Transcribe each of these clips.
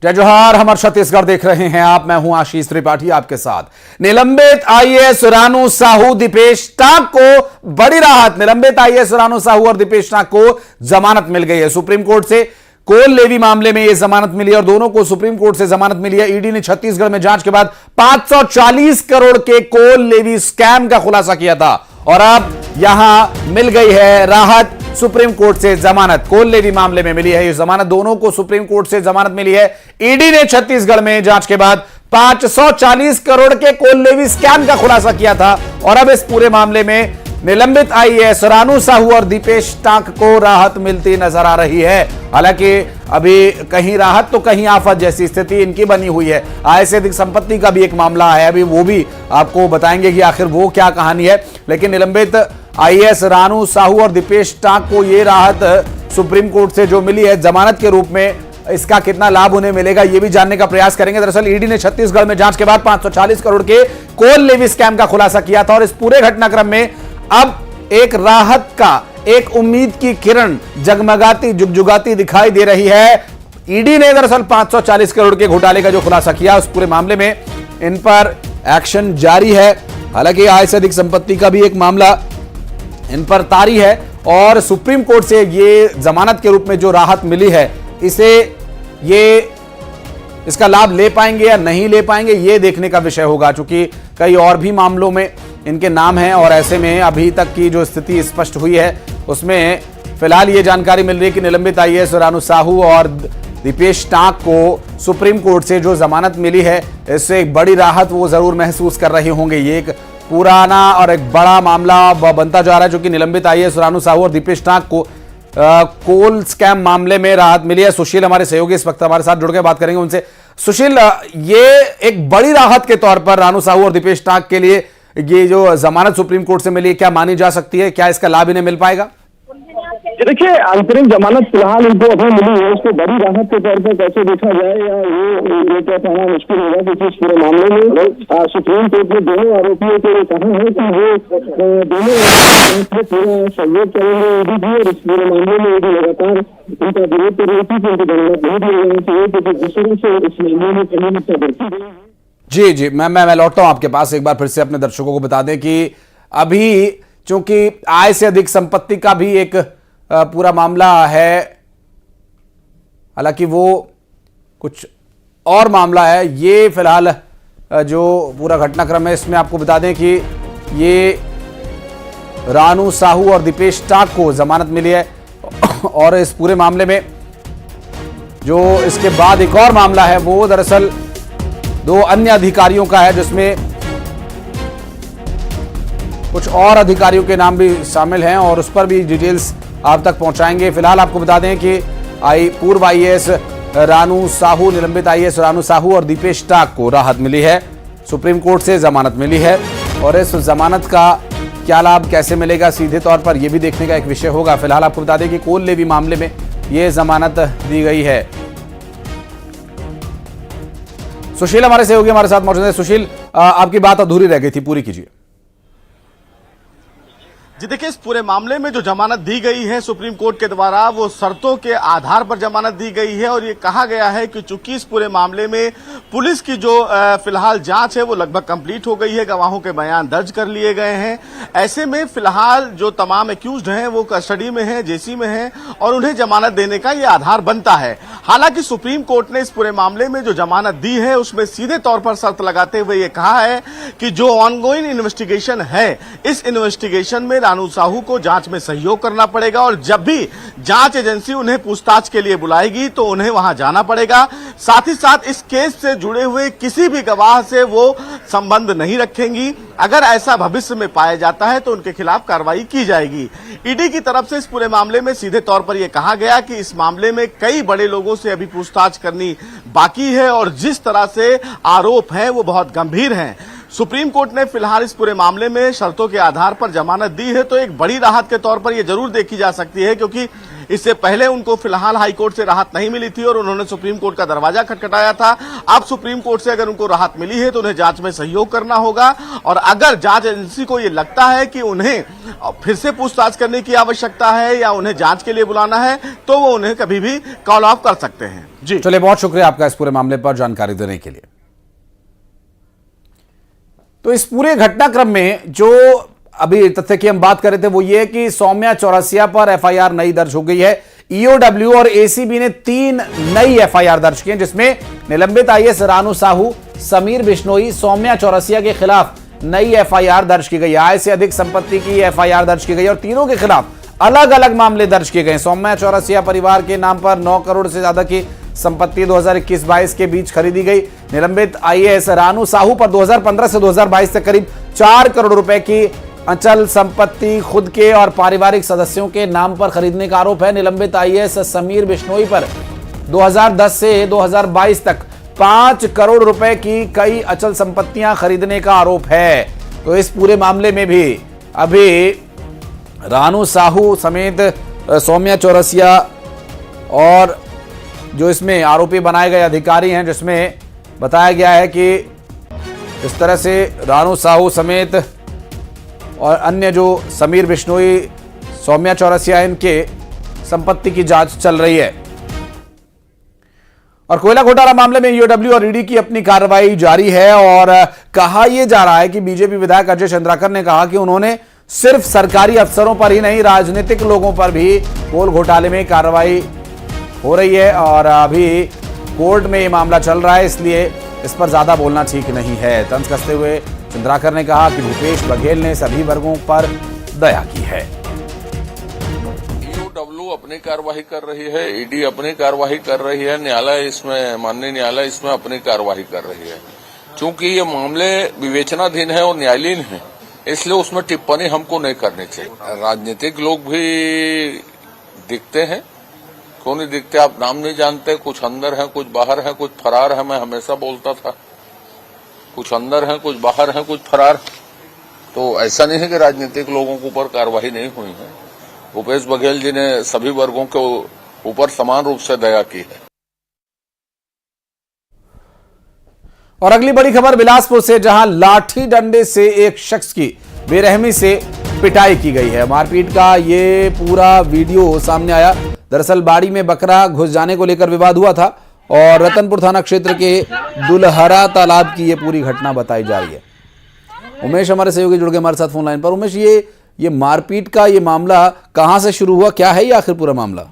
जय जोहार। हम छत्तीसगढ़ देख रहे हैं आप, मैं हूं आशीष त्रिपाठी आपके साथ। निलंबित आईएएस रानू साहू, दीपेश टाक को बड़ी राहत। निलंबित आईएएस रानू साहू और दीपेश टाक को जमानत मिल गई है सुप्रीम कोर्ट से। कोल लेवी मामले में यह जमानत मिली है और दोनों को सुप्रीम कोर्ट से जमानत मिली है। ईडी ने छत्तीसगढ़ में जांच के बाद 540 करोड़ के कोल लेवी स्कैम का खुलासा किया था और अब यहां मिल गई है राहत, सुप्रीम कोर्ट से जमानत। कोल लेवी मामले में मिली है ये जमानत, दोनों को सुप्रीम कोर्ट से जमानत मिली है। ईडी ने छत्तीसगढ़ में जांच के बाद 540 करोड़ के कोल लेवी स्कैम का खुलासा किया था और अब इस पूरे मामले में निलंबित आईएएस रानू साहू और दीपेश टाक को राहत मिलती नजर आ रही है। हालांकि अभी कहीं राहत तो कहीं आफत जैसी स्थिति इनकी बनी हुई है। आय से अधिक संपत्ति का भी एक मामला है, अभी वो भी आपको बताएंगे कि आखिर वो क्या कहानी है। लेकिन निलंबित आईएएस रानू साहू और दीपेश टाक को ये राहत सुप्रीम कोर्ट से जो मिली है जमानत के रूप में, इसका कितना लाभ उन्हें मिलेगा ये भी जानने का प्रयास करेंगे। दरअसल ईडी ने छत्तीसगढ़ में जांच के बाद 540 करोड़ के कोल लेवी स्कैम का खुलासा किया था और इस पूरे घटनाक्रम में अब एक राहत का, एक उम्मीद की किरण जगमगाती जुगजुगाती दिखाई दे रही है। ईडी ने दरअसल 540 करोड़ के घोटाले का जो खुलासा किया उस पूरे मामले में इन पर एक्शन जारी है। हालांकि आय से अधिक संपत्ति का भी एक मामला इन पर तारी है और सुप्रीम कोर्ट से ये जमानत के रूप में जो राहत मिली है इसका लाभ ले पाएंगे या नहीं ले पाएंगे ये देखने का विषय होगा, क्योंकि कई और भी मामलों में इनके नाम हैं और ऐसे में अभी तक की जो स्थिति स्पष्ट हुई है उसमें फिलहाल ये जानकारी मिल रही है कि निलंबित आईएएस रानू साहू और दीपेश टाक को सुप्रीम कोर्ट से जो जमानत मिली है इससे एक बड़ी राहत वो जरूर महसूस कर रहे होंगे। ये एक पुराना और एक बड़ा मामला बनता जा रहा है, जो कि निलंबित आईएएस रानू साहू और दीपेश टाक को कोल स्कैम मामले में राहत मिली है। सुशील हमारे सहयोगी इस वक्त हमारे साथ जुड़ के बात करेंगे उनसे। सुशील, ये एक बड़ी राहत के तौर पर रानू साहू और दीपेश टाक के लिए ये जो जमानत सुप्रीम कोर्ट से मिली क्या मानी जा सकती है? क्या इसका लाभ इन्हें मिल पाएगा? देखिए, अंतरिम जमानत फिलहाल इनको अभी मिली है, उसको बड़ी राहत के तौर पर कैसे देखा जाए या ये क्या कहना मुश्किल होगा, क्योंकि इस पूरे मामले में सुप्रीम कोर्ट ने दोनों आरोपियों को ये कहा है कि वो दोनों पूरा सहयोग करेंगे ईडी भी, और इस पूरे मामले में ईडी लगातार उनका विरोध कर रही थी कि उनकी जमानत नहीं दी जानी चाहिए, क्योंकि जिस तरह से इस मामले में कहीं मुद्दा बढ़ती गई है। जी, मैं लौटता हूं आपके पास। एक बार फिर से अपने दर्शकों को बता दें कि अभी चूंकि आय से अधिक संपत्ति का भी एक पूरा मामला है, हालांकि वो कुछ और मामला है। ये फिलहाल जो पूरा घटनाक्रम है इसमें आपको बता दें कि ये रानू साहू और दीपेश टाक को जमानत मिली है और इस पूरे मामले में जो इसके बाद एक और मामला है वो दरअसल दो अन्य अधिकारियों का है, जिसमें कुछ और अधिकारियों के नाम भी शामिल हैं और उस पर भी डिटेल्स आप तक पहुंचाएंगे। फिलहाल आपको बता दें कि पूर्व आईएएस रानू साहू, निलंबित आईएएस रानू साहू और दीपेश टाक को राहत मिली है, सुप्रीम कोर्ट से जमानत मिली है और इस जमानत का क्या लाभ कैसे मिलेगा सीधे तौर पर यह भी देखने का एक विषय होगा। फिलहाल आपको बता दें कि कोल लेवी मामले में यह जमानत दी गई है। सुशील हमारे सहयोगी हमारे साथ मौजूद है। सुशील, आपकी बात अधूरी रह गई थी, पूरी कीजिए। जी देखिए, इस पूरे मामले में जो जमानत दी गई है सुप्रीम कोर्ट के द्वारा वो शर्तों के आधार पर जमानत दी गई है और ये कहा गया है कि चूंकि इस पूरे मामले में पुलिस की जो फिलहाल जांच है वो लगभग कंप्लीट हो गई है, गवाहों के बयान दर्ज कर लिए गए हैं। ऐसे में फिलहाल जो तमाम एक्यूज्ड हैं वो कस्टडी में हैं, जेसी में हैं और उन्हें जमानत देने का ये आधार बनता है। हालांकि सुप्रीम कोर्ट ने इस पूरे मामले में जो जमानत दी है उसमें सीधे तौर पर शर्त लगाते हुए ये कहा है कि जो ऑनगोइंग इन्वेस्टिगेशन है इस इन्वेस्टिगेशन में रानू साहू को जांच में सहयोग करना पड़ेगा और जब भी जांच एजेंसी उन्हें पूछताछ के लिए बुलाएगी तो उन्हें वहां जाना पड़ेगा। साथ ही साथ इस केस से जुड़े हुए किसी भी गवाह से वो संबंध नहीं रखेंगी। अगर ऐसा भविष्य में पाया जाता है तो उनके खिलाफ कार्रवाई की जाएगी। ईडी की तरफ से इस पूरे मामले में सीधे तौर पर यह कहा गया कि इस मामले में कई बड़े लोगों से अभी पूछताछ करनी बाकी है और जिस तरह से आरोप हैं वो बहुत गंभीर हैं। सुप्रीम कोर्ट ने फिलहाल इस पूरे मामले में शर्तों के आधार पर जमानत दी है तो एक बड़ी राहत के तौर पर यह जरूर देखी जा सकती है, क्योंकि इससे पहले उनको फिलहाल हाईकोर्ट से राहत नहीं मिली थी और उन्होंने सुप्रीम कोर्ट का दरवाजा खटखटाया था। अब सुप्रीम कोर्ट से अगर उनको राहत मिली है तो उन्हें जांच में सहयोग करना होगा और अगर जांच एजेंसी को यह लगता है कि उन्हें फिर से पूछताछ करने की आवश्यकता है या उन्हें जांच के लिए बुलाना है तो वो उन्हें कभी भी कॉल ऑफ कर सकते हैं। जी चलिए, बहुत शुक्रिया आपका इस पूरे मामले पर जानकारी देने के लिए। तो इस पूरे घटनाक्रम में जो अभी तथ्य की हम बात कर रहे थे वो ये कि सौम्या चौरसिया पर एफआईआर नई दर्ज हो गई है। ईओडब्ल्यू और एसीबी ने 3 नई एफआईआर दर्ज की हैं, जिसमें निलंबित आईएएस रानू साहू, समीर बिश्नोई, सौम्या चौरसिया के खिलाफ नई एफआईआर दर्ज की गई। आय से अधिक संपत्ति की एफआईआर दर्ज की गई और तीनों के खिलाफ अलग अलग मामले दर्ज किए गए। सौम्या चौरसिया परिवार के नाम पर 9 करोड़ से ज्यादा की संपत्ति 2021-22 के बीच खरीदी गई। निलंबित आईएएस रानू साहू पर 2015 से 2022 तक करीब 4 करोड़ रुपए की अचल संपत्ति खुद के और पारिवारिक सदस्यों के नाम पर खरीदने का आरोप है। निलंबित आईएएस समीर बिश्नोई पर 2010 से 2022 तक 5 करोड़ रुपए की कई अचल संपत्तियां खरीदने का आरोप है। तो इस पूरे मामले में भी अभी रानू साहू समेत सौम्या चौरसिया और जो इसमें आरोपी बनाए गए अधिकारी हैं, जिसमें बताया गया है कि इस तरह से रानू साहू समेत और अन्य जो समीर बिश्नोई, सौम्या चौरसिया, इनके संपत्ति की जांच चल रही है। और कोयला घोटाला मामले में ईओडब्ल्यू और ईडी की अपनी कार्रवाई जारी है और कहा यह जा रहा है कि बीजेपी विधायक अजय चंद्राकर ने कहा कि उन्होंने सिर्फ सरकारी अफसरों पर ही नहीं, राजनीतिक लोगों पर भी कोल घोटाले में कार्रवाई हो रही है और अभी कोर्ट में यह मामला चल रहा है, इसलिए इस पर ज्यादा बोलना ठीक नहीं है। तंज कसते हुए चंद्राकर ने कहा कि भूपेश बघेल ने सभी वर्गों पर दया की है। ईओडब्ल्यू अपनी कार्रवाई कर रही है, ईडी अपनी कार्रवाई कर रही है, न्यायालय इसमें, माननीय न्यायालय इसमें अपनी कार्रवाई कर रही है। चूंकि ये मामले विवेचनाधीन है और न्यायालयीन है, इसलिए उसमें टिप्पणी हमको नहीं करनी चाहिए। राजनीतिक लोग भी दिखते हैं, क्यों नहीं दिखते, आप नाम नहीं जानते, कुछ अंदर है, कुछ बाहर है, कुछ फरार है। मैं हमेशा बोलता था कुछ अंदर है, कुछ बाहर है, कुछ फरार। तो ऐसा नहीं है कि राजनीतिक लोगों के ऊपर कार्रवाई नहीं हुई है। भूपेश बघेल जी ने सभी वर्गों के ऊपर समान रूप से दया की है। और अगली बड़ी खबर बिलासपुर से, जहां लाठी डंडे से एक शख्स की बेरहमी से पिटाई की गई है। मारपीट का ये पूरा वीडियो सामने आया। दरअसल बाड़ी में बकरा घुस जाने को लेकर विवाद हुआ था और रतनपुर थाना क्षेत्र के दुलहरा तालाब की ये पूरी घटना बताई जा रही है। उमेश हमारे सहयोगी जुड़ गए हमारे साथ फोन लाइन पर। उमेश, ये मारपीट का ये मामला कहां से शुरू हुआ, क्या है ये आखिर पूरा मामला?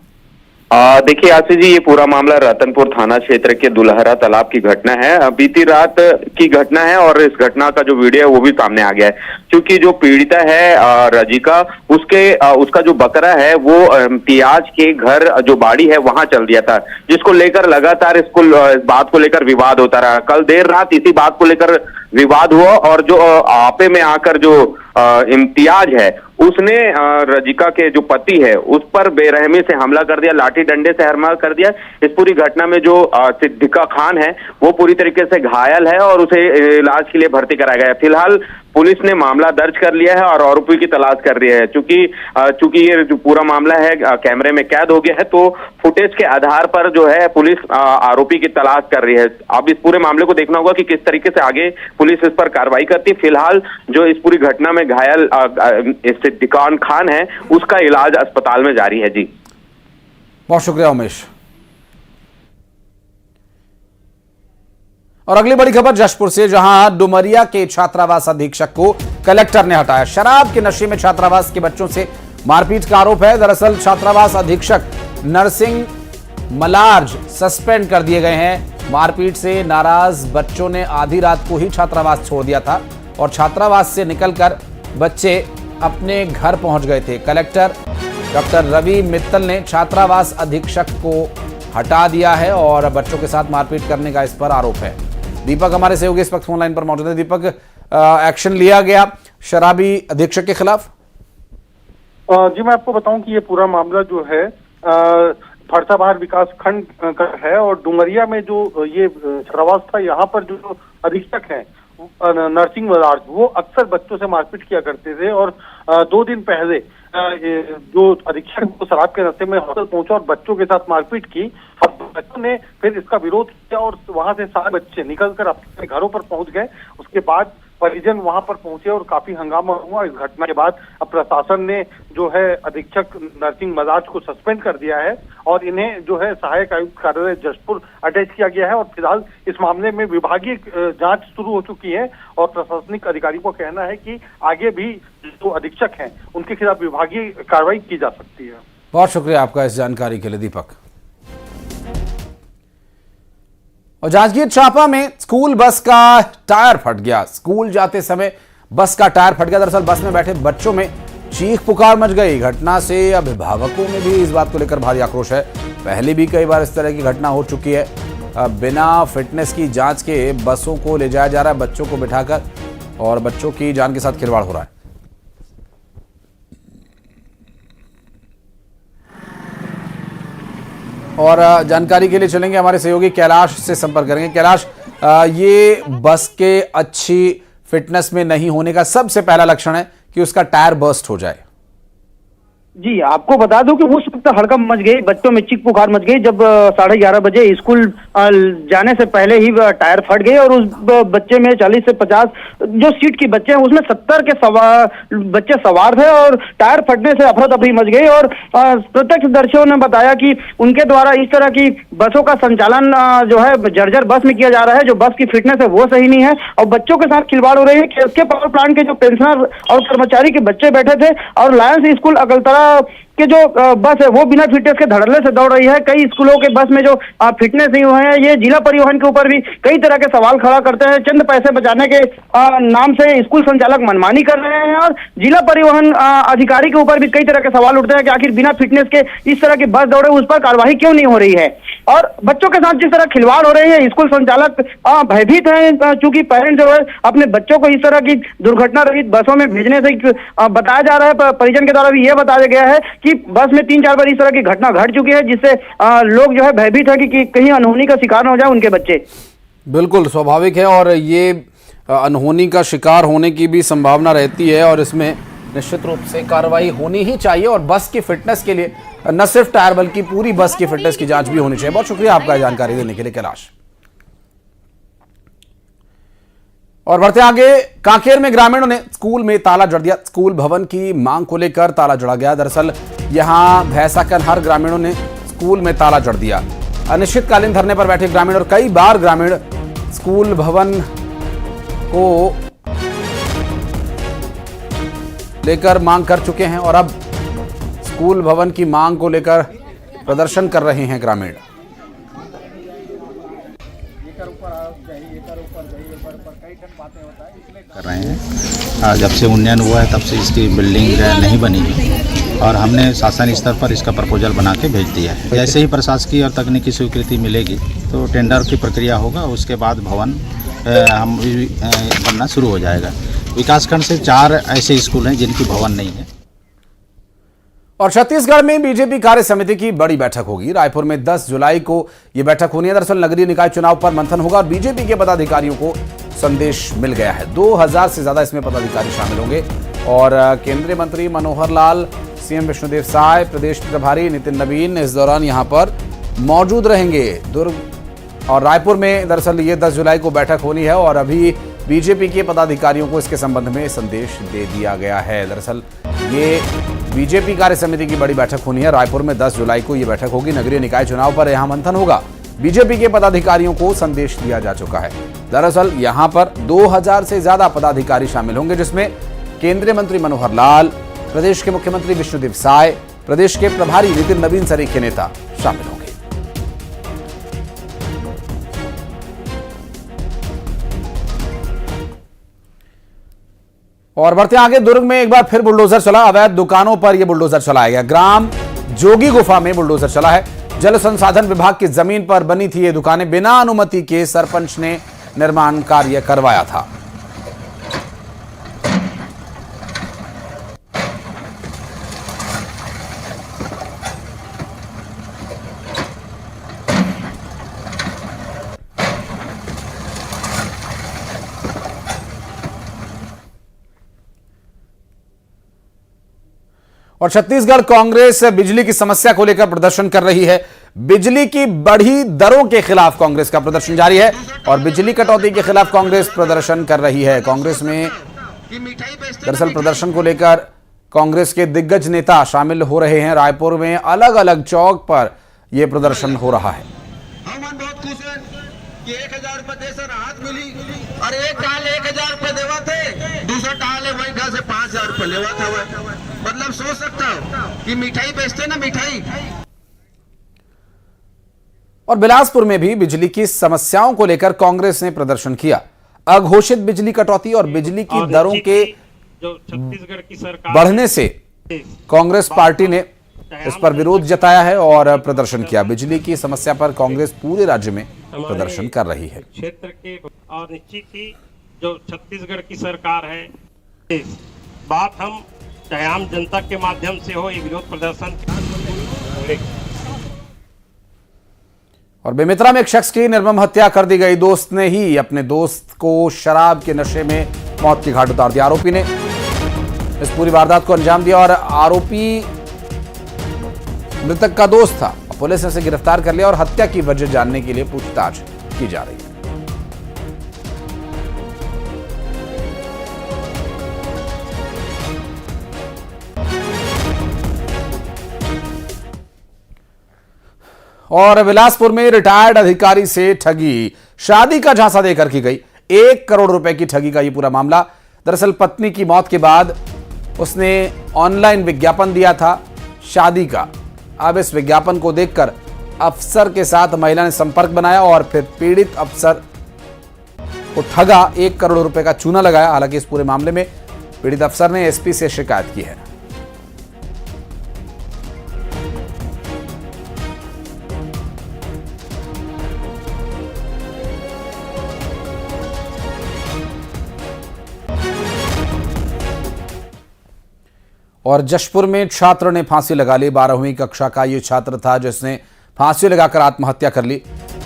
देखिए आशीष जी, ये पूरा मामला रतनपुर थाना क्षेत्र के दुलहरा तालाब की घटना है। बीती रात की घटना है और इस घटना का जो वीडियो है वो भी सामने आ गया है। क्योंकि जो पीड़िता है रजिका, उसका जो बकरा है वो इम्तियाज के घर जो बाड़ी है वहां चल दिया था, जिसको लेकर लगातार इस बात को लेकर विवाद होता रहा। कल देर रात इसी बात को लेकर विवाद हुआ और जो आपे में आकर जो इम्तियाज है उसने रजिका के जो पति है उस पर बेरहमी से हमला कर दिया, लाठी डंडे से हमला कर दिया। इस पूरी घटना में जो सिद्दीका खान है वो पूरी तरीके से घायल है और उसे इलाज के लिए भर्ती कराया गया है। फिलहाल पुलिस ने मामला दर्ज कर लिया है और आरोपी की तलाश कर रही है। चूंकि ये जो पूरा मामला है कैमरे में कैद हो गया है, तो फुटेज के आधार पर जो है पुलिस आरोपी की तलाश कर रही है। अब इस पूरे मामले को देखना होगा कि किस तरीके से आगे पुलिस इस पर कार्रवाई करती है। फिलहाल जो इस पूरी घटना में घायल सिद्दीका खान है उसका इलाज अस्पताल में जारी है। जी बहुत शुक्रिया उमेश। और अगली बड़ी खबर जशपुर से, जहां डुमरिया के छात्रावास अधीक्षक को कलेक्टर ने हटाया। शराब के नशे में छात्रावास के बच्चों से मारपीट का आरोप है। दरअसल छात्रावास अधीक्षक नरसिंह मलार्ज सस्पेंड कर दिए गए हैं। मारपीट से नाराज बच्चों ने आधी रात को ही छात्रावास छोड़ दिया था और छात्रावास से निकलकर बच्चे अपने घर पहुंच गए थे। कलेक्टर डॉक्टर रवि मित्तल ने छात्रावास अधीक्षक को हटा दिया है और बच्चों के साथ मारपीट करने का इस पर आरोप है। दीपक हमारे सहयोगी इस वक्त फोन लाइन पर मौजूद है। दीपक, एक्शन लिया गया शराबी अधीक्षक के खिलाफ? जी मैं आपको बताऊं कि ये पूरा मामला जो है फरसाबहार विकास खंड का है और डुमरिया में जो ये छात्रावास था, यहाँ पर जो अधीक्षक हैं नरसिंह मदार, वो अक्सर बच्चों से मारपीट किया करते थे। और 2 दिन पहले जो अधीक्षक को शराब के नशे में हॉस्टल पहुंचा और बच्चों के साथ मारपीट की। अब बच्चों ने फिर इसका विरोध किया और वहां से सारे बच्चे निकलकर अपने घरों पर पहुंच गए। उसके बाद परिजन वहां पर पहुंचे और काफी हंगामा हुआ। इस घटना के बाद अब प्रशासन ने जो है अधीक्षक नरसिंह मदार को सस्पेंड कर दिया है और इन्हें जो है सहायक आयुक्त कार्यालय जशपुर अटैच किया गया है। और फिलहाल इस मामले में विभागीय जांच शुरू हो चुकी है और प्रशासनिक अधिकारी को कहना है कि आगे भी जो अधीक्षक हैं उनके खिलाफ विभागीय कार्रवाई की जा सकती है। बहुत शुक्रिया आपका इस जानकारी के लिए दीपक। और जांजगीर चांपा में स्कूल बस का टायर फट गया। स्कूल जाते समय बस का टायर फट गया। दरअसल बस में बैठे बच्चों में चीख पुकार मच गई। घटना से अभिभावकों में भी इस बात को लेकर भारी आक्रोश है। पहले भी कई बार इस तरह की घटना हो चुकी है। बिना फिटनेस की जांच के बसों को ले जाया जा रहा है बच्चों को बिठाकर और बच्चों की जान के साथ खिलवाड़ हो रहा है। और जानकारी के लिए चलेंगे हमारे सहयोगी कैलाश से संपर्क करेंगे। कैलाश, ये बस के अच्छी फिटनेस में नहीं होने का सबसे पहला लक्षण है कि उसका टायर बर्स्ट हो जाए। जी, आपको बता दूं कि उस वक्त हड़कंप मच गई, बच्चों में चीख पुकार मच गई जब 11:30 बजे स्कूल जाने से पहले ही टायर फट गए और उस बच्चे में 40 से 50 जो सीट के बच्चे हैं उसमें 70 के बच्चे सवार थे और टायर फटने से अफरा तफरी मच गई। और प्रत्यक्षदर्शियों ने बताया कि उनके द्वारा इस तरह की बसों का संचालन जो है जर्जर बस में किया जा रहा है। जो बस की फिटनेस है वो सही नहीं है और बच्चों के साथ खिलवाड़ हो रही है। केएसके पावर प्लांट के जो पेंशनर और कर्मचारी के बच्चे बैठे थे और लायंस स्कूल अगलतरा कि जो बस है वो बिना फिटनेस के धड़ल्ले से दौड़ रही है। कई स्कूलों के बस में जो फिटनेस नहीं हुए हैं, ये जिला परिवहन के ऊपर भी कई तरह के सवाल खड़ा करते हैं। चंद पैसे बचाने के नाम से स्कूल संचालक मनमानी कर रहे हैं और जिला परिवहन अधिकारी के ऊपर भी कई तरह के सवाल उठते हैं कि आखिर बिना फिटनेस के इस तरह की बस दौड़े उस पर कार्रवाई क्यों नहीं हो रही है। और बच्चों के साथ जिस तरह खिलवाड़ हो रही है, स्कूल संचालक भयभीत हैं चूंकि पेरेंट जो है अपने बच्चों को इस तरह की दुर्घटना रहित बसों में भेजने से बताया जा रहा है। परिजन के द्वारा भी यह बताया गया है कि बस में 3-4 बार इस तरह की घटना घट चुकी है जिससे लोग जो है भयभीत है कि कहीं अनहोनी का शिकार न हो जाए उनके बच्चे। बिल्कुल स्वाभाविक है और ये अनहोनी का शिकार होने की भी संभावना रहती है और इसमें निश्चित रूप से कार्रवाई होनी ही चाहिए। और बस की फिटनेस के लिए न सिर्फ टायर बल्कि पूरी बस की फिटनेस की जांच भी होनी चाहिए। बहुत शुक्रिया आपका जानकारी देने के लिए कैलाश। और बढ़ते आगे, कांकेर में ग्रामीणों ने स्कूल में ताला जड़ दिया। स्कूल भवन की मांग को लेकर ताला जड़ा गया। दरअसल यहां भैंसाकन हर ग्रामीणों ने स्कूल में ताला जड़ दिया। अनिश्चितकालीन धरने पर बैठे ग्रामीण और कई बार ग्रामीण स्कूल भवन को लेकर मांग कर चुके हैं और अब स्कूल भवन की मांग को लेकर प्रदर्शन कर रहे हैं ग्रामीण। कर रहे हैं। जब से उन्नयन हुआ है तब से इसकी बिल्डिंग नहीं बनी है और हमने शासन स्तर पर इसका प्रपोजल बना के भेज दिया है। जैसे ही प्रशासकीय और तकनीकी स्वीकृति मिलेगी तो टेंडर की प्रक्रिया होगा, उसके बाद भवन हम बनना शुरू हो जाएगा। विकासखंड से 4 ऐसे स्कूल हैं जिनकी भवन नहीं है। और छत्तीसगढ़ में बीजेपी कार्य समिति की बड़ी बैठक होगी। रायपुर में 10 जुलाई को यह बैठक होनी है। दरअसल नगरीय निकाय चुनाव पर मंथन होगा और बीजेपी के पदाधिकारियों को संदेश मिल गया है। 2000 से ज्यादा इसमें पदाधिकारी शामिल होंगे और केंद्रीय मंत्री मनोहर लाल, सीएम विष्णुदेव साय, प्रदेश प्रभारी नितिन नवीन इस दौरान यहां पर मौजूद रहेंगे। दुर्ग और रायपुर में दरअसल ये 10 जुलाई को बैठक होनी है और अभी बीजेपी के पदाधिकारियों को इसके संबंध में संदेश दे दिया गया है। दरअसल ये बीजेपी कार्य समिति की बड़ी बैठक होनी है। रायपुर में 10 जुलाई को यह बैठक होगी। नगरीय निकाय चुनाव पर यहां मंथन होगा। बीजेपी के पदाधिकारियों को संदेश दिया जा चुका है। दरअसल यहां पर 2000 से ज्यादा पदाधिकारी शामिल होंगे जिसमें केंद्रीय मंत्री मनोहर लाल, प्रदेश के मुख्यमंत्री विष्णुदेव साय, प्रदेश के प्रभारी नितिन नवीन सरीखे नेता शामिल होंगे। और बढ़ते आगे, दुर्ग में एक बार फिर बुलडोजर चला। अवैध दुकानों पर यह बुलडोजर चलाया गया। ग्राम जोगी गुफा में बुलडोजर चला है। जल संसाधन विभाग की जमीन पर बनी थी ये दुकानें। बिना अनुमति के सरपंच ने निर्माण कार्य करवाया था। और छत्तीसगढ़ कांग्रेस बिजली की समस्या को लेकर प्रदर्शन कर रही है। बिजली की बढ़ी दरों के खिलाफ कांग्रेस का प्रदर्शन जारी है और बिजली कटौती के खिलाफ कांग्रेस प्रदर्शन कर रही है। कांग्रेस में दरअसल प्रदर्शन को लेकर कांग्रेस के दिग्गज नेता शामिल हो रहे हैं। रायपुर में अलग अलग चौक पर यह प्रदर्शन हो रहा है। हम बहुत खुश हैं कि 1000 रुपए से राहत मिली और एक टाल 1000 रुपए देवा थे, दूसरा टाल है वही घर से 5000 रुपए लेवा था। मतलब सोच सकता हो कि मिठाई बेचते ना मिठाई। और बिलासपुर में भी बिजली की समस्याओं को लेकर कांग्रेस ने प्रदर्शन किया। अघोषित बिजली कटौती और बिजली की दरों के जो छत्तीसगढ़ की सरकार बढ़ने से कांग्रेस पार्टी ने इस पर विरोध जताया है और प्रदर्शन किया। बिजली की समस्या पर कांग्रेस पूरे राज्य में प्रदर्शन कर रही है। क्षेत्र के और निश्चित ही जो छत्तीसगढ़ की सरकार है, बात हम चाहे आम जनता के माध्यम से हो, ये विरोध प्रदर्शन। और बेमित्रा में एक शख्स की निर्मम हत्या कर दी गई। दोस्त ने ही अपने दोस्त को शराब के नशे में मौत की घाट उतार दिया। आरोपी ने इस पूरी वारदात को अंजाम दिया और आरोपी मृतक का दोस्त था। पुलिस ने उसे गिरफ्तार कर लिया और हत्या की वजह जानने के लिए पूछताछ की जा रही है। और बिलासपुर में रिटायर्ड अधिकारी से ठगी, शादी का झांसा देकर की गई। 1 करोड़ रुपए की ठगी का यह पूरा मामला। दरअसल पत्नी की मौत के बाद उसने ऑनलाइन विज्ञापन दिया था शादी का। अब इस विज्ञापन को देखकर अफसर के साथ महिला ने संपर्क बनाया और फिर पीड़ित अफसर को ठगा, 1 करोड़ रुपए का चूना लगाया। हालांकि इस पूरे मामले में पीड़ित अफसर ने एसपी से शिकायत की है। और जशपुर में छात्र ने फांसी लगा ली। 12वीं कक्षा का यह छात्र था जिसने फांसी लगाकर आत्महत्या कर ली।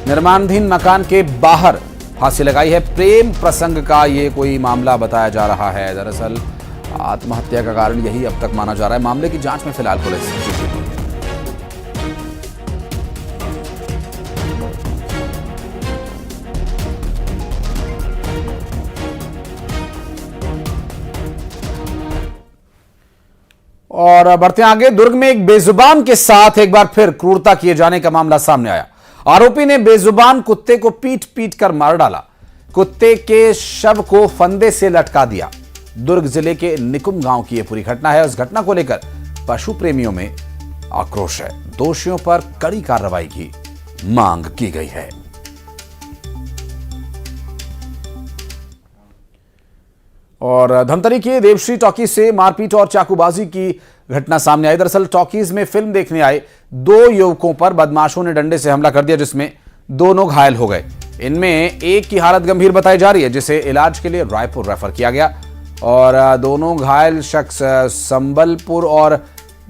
निर्माणाधीन मकान के बाहर फांसी लगाई है। प्रेम प्रसंग का ये कोई मामला बताया जा रहा है। दरअसल आत्महत्या का कारण यही अब तक माना जा रहा है। मामले की जांच में फिलहाल पुलिस जुटी हुई है। और बढ़ते आगे, दुर्ग में एक बेजुबान के साथ एक बार फिर क्रूरता किए जाने का मामला सामने आया। आरोपी ने बेजुबान कुत्ते को पीट पीट कर मार डाला। कुत्ते के शव को फंदे से लटका दिया। दुर्ग जिले के निकुम गांव की यह पूरी घटना है। उस घटना को लेकर पशु प्रेमियों में आक्रोश है। दोषियों पर कड़ी कार्रवाई की मांग की गई है। और धमतरी के देवश्री टॉकीज से मारपीट और चाकूबाजी की घटना सामने आई। दरअसल टॉकीज में फिल्म देखने आए 2 युवकों पर बदमाशों ने डंडे से हमला कर दिया, जिसमें दोनों घायल हो गए। इनमें एक की हालत गंभीर बताई जा रही है, जिसे इलाज के लिए रायपुर रेफर किया गया। और दोनों घायल शख्स संबलपुर और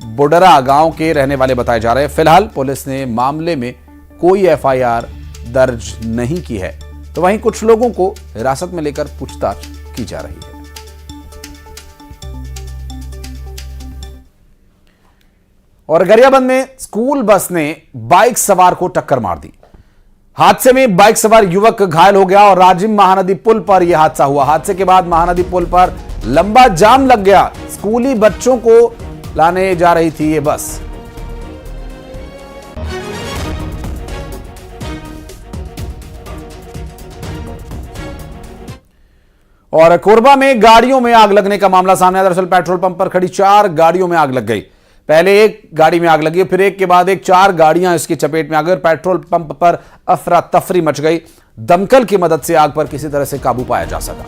बुडरा गांव के रहने वाले बताए जा रहे हैं। फिलहाल पुलिस ने मामले में कोई एफआईआर दर्ज नहीं की है, तो वहीं कुछ लोगों को हिरासत में लेकर पूछताछ की जा रही है। और गरियाबंद में स्कूल बस ने बाइक सवार को टक्कर मार दी। हादसे में बाइक सवार युवक घायल हो गया और राजिम महानदी पुल पर यह हादसा हुआ। हादसे के बाद महानदी पुल पर लंबा जाम लग गया। स्कूली बच्चों को लाने जा रही थी ये बस। और कोरबा में गाड़ियों में आग लगने का मामला सामने आया। दरअसल पेट्रोल पंप पर खड़ी 4 गाड़ियों में आग लग गई। पहले एक गाड़ी में आग लगी, फिर एक के बाद एक 4 गाड़ियां इसकी चपेट में आ गई। पेट्रोल पंप पर अफरा तफरी मच गई। दमकल की मदद से आग पर किसी तरह से काबू पाया जा सका।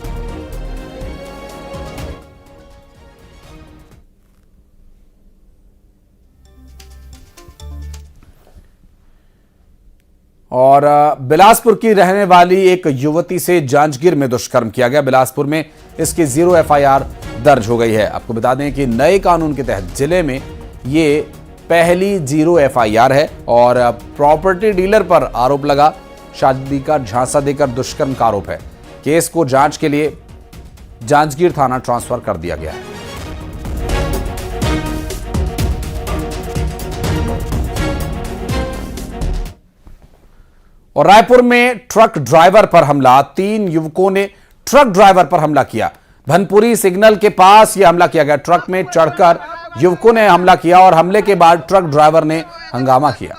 और बिलासपुर की रहने वाली एक युवती से जांजगीर में दुष्कर्म किया गया। बिलासपुर में इसकी 0 एफआईआर दर्ज हो गई है। आपको बता दें कि नए कानून के तहत जिले में ये पहली 0 एफआईआर है। और प्रॉपर्टी डीलर पर आरोप लगा, शादी का झांसा देकर दुष्कर्म का आरोप है। केस को जांच के लिए जांजगीर थाना ट्रांसफर कर दिया गया है। और रायपुर में ट्रक ड्राइवर पर हमला, 3 युवकों ने ट्रक ड्राइवर पर हमला किया। भनपुरी सिग्नल के पास यह हमला किया गया। ट्रक में चढ़कर युवकों ने हमला किया और हमले के बाद ट्रक ड्राइवर ने हंगामा किया।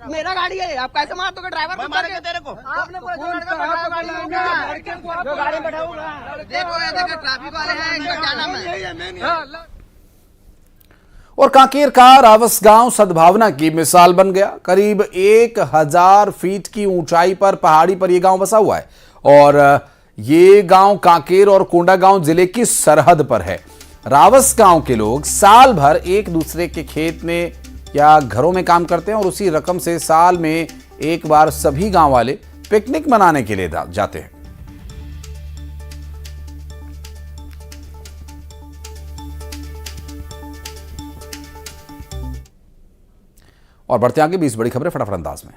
मेरा गाड़ी है, आप कैसे मार दोगे? ड्राइवर को मार के तेरे को आपने बोला जो गाड़ी में बैठाऊंगा। देखो ये देखो ट्रैफिक वाले हैं, इनका क्या नाम है? और कांकेर का रावस गांव सद्भावना की मिसाल बन गया। करीब 1000 फीट की ऊंचाई पर पहाड़ी पर यह गांव बसा हुआ है और ये गांव कांकेर और कोंडागांव जिले की सरहद पर है। रावस गांव के लोग साल भर एक दूसरे के खेत में या घरों में काम करते हैं और उसी रकम से साल में एक बार सभी गांव वाले पिकनिक मनाने के लिए जाते हैं। और बढ़ते आगे 20 बड़ी खबरें फटाफट अंदाज में।